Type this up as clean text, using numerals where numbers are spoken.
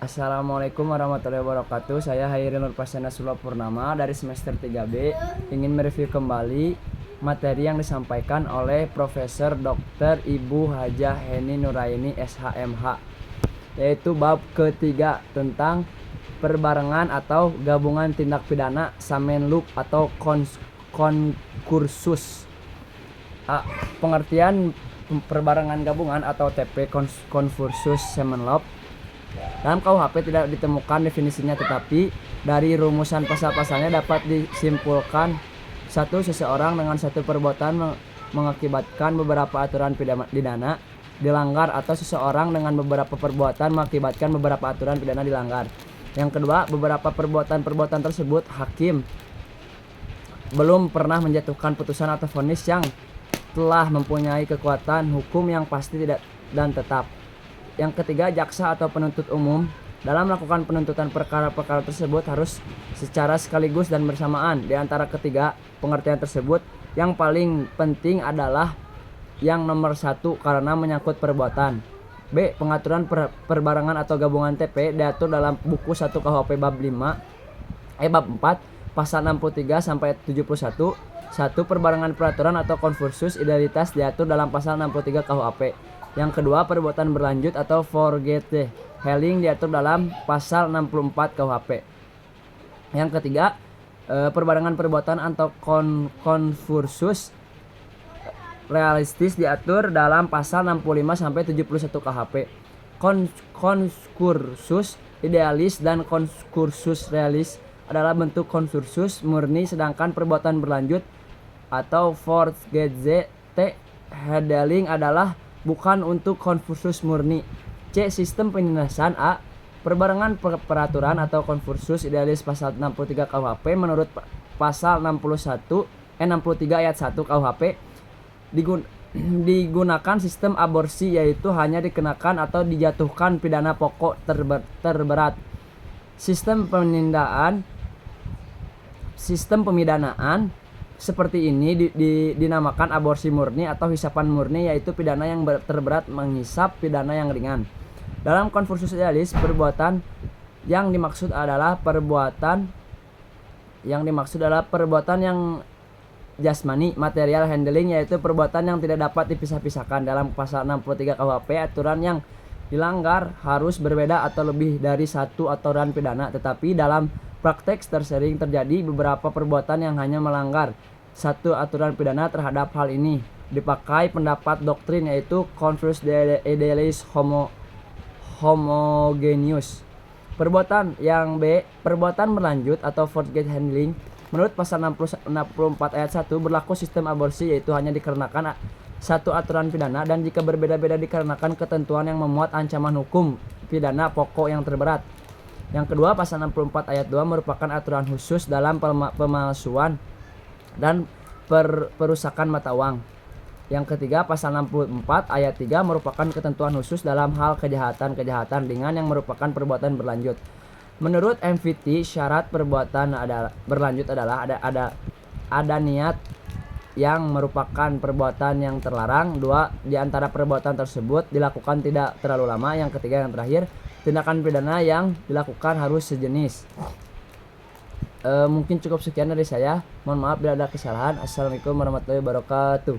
Assalamualaikum warahmatullahi wabarakatuh. Saya Hairi Nurpasena Sulapurnama dari semester 3B ingin mereview kembali materi yang disampaikan oleh Profesor Dr. Ibu Hajah Heni Nuraini SHMH, yaitu bab ketiga tentang perbarengan atau gabungan tindak pidana Samenloop atau konkursus. Pengertian perbarengan gabungan atau TP konkursus Samenloop dalam KUHP tidak ditemukan definisinya, tetapi dari rumusan pasal-pasalnya dapat disimpulkan: satu, seseorang dengan satu perbuatan mengakibatkan beberapa aturan pidana dilanggar, atau seseorang dengan beberapa perbuatan mengakibatkan beberapa aturan pidana dilanggar. Yang kedua, beberapa perbuatan tersebut hakim belum pernah menjatuhkan putusan atau vonis yang telah mempunyai kekuatan hukum yang pasti tidak dan tetap. Yang ketiga, jaksa atau penuntut umum dalam melakukan penuntutan perkara-perkara tersebut harus secara sekaligus dan bersamaan. Di antara ketiga pengertian tersebut, yang paling penting adalah yang nomor satu karena menyangkut perbuatan. B. Pengaturan perbarengan atau gabungan TP diatur dalam buku 1 KUHP bab 4 pasal 63 sampai 71. 1. Perbarengan peraturan atau konkursus idealitas diatur dalam pasal 63 KUHP. Yang kedua, perbuatan berlanjut atau forgetting diatur dalam pasal 64 KUHP. Yang ketiga, perbarengan perbuatan atau konkursus realistis diatur dalam pasal 65 sampai 71 KUHP. Konkursus idealis dan konkursus realis adalah bentuk konkursus murni, sedangkan perbuatan berlanjut atau forgetting adalah bukan untuk konkursus murni. C. Sistem penindasan. A. Perbarengan peraturan atau konkursus idealis pasal 63 KUHP menurut pasal 63 ayat 1 KUHP digunakan sistem aborsi, yaitu hanya dikenakan atau dijatuhkan pidana pokok terberat. Sistem pemidanaan seperti ini dinamakan aborsi murni atau hisapan murni, yaitu pidana yang terberat menghisap pidana yang ringan. Dalam konkursus idealis, perbuatan yang dimaksud adalah perbuatan yang jasmani, material handling, yaitu perbuatan yang tidak dapat dipisah-pisahkan. Dalam pasal 63 KUHP, aturan yang dilanggar harus berbeda atau lebih dari satu aturan pidana, tetapi dalam praktek tersering terjadi beberapa perbuatan yang hanya melanggar satu aturan pidana. Terhadap hal ini dipakai pendapat doktrin, yaitu konkursus idealis homogeneous. Perbuatan yang B. Perbuatan berlanjut atau forget handling menurut pasal 64 ayat 1 berlaku sistem aborsi, yaitu hanya dikarenakan satu aturan pidana dan jika berbeda-beda dikarenakan ketentuan yang memuat ancaman hukum pidana pokok yang terberat. Yang kedua, pasal 64 ayat 2 merupakan aturan khusus dalam pemalsuan dan perusakan mata uang. Yang ketiga, pasal 64 ayat 3 merupakan ketentuan khusus dalam hal kejahatan ringan yang merupakan perbuatan berlanjut. Menurut MVT, syarat perbuatan berlanjut adalah ada niat yang merupakan perbuatan yang terlarang. 2. Di antara perbuatan tersebut dilakukan tidak terlalu lama. Yang ketiga, yang terakhir, tindakan pidana yang dilakukan harus sejenis. Mungkin cukup sekian dari saya. Mohon maaf bila ada kesalahan. Assalamualaikum warahmatullahi wabarakatuh.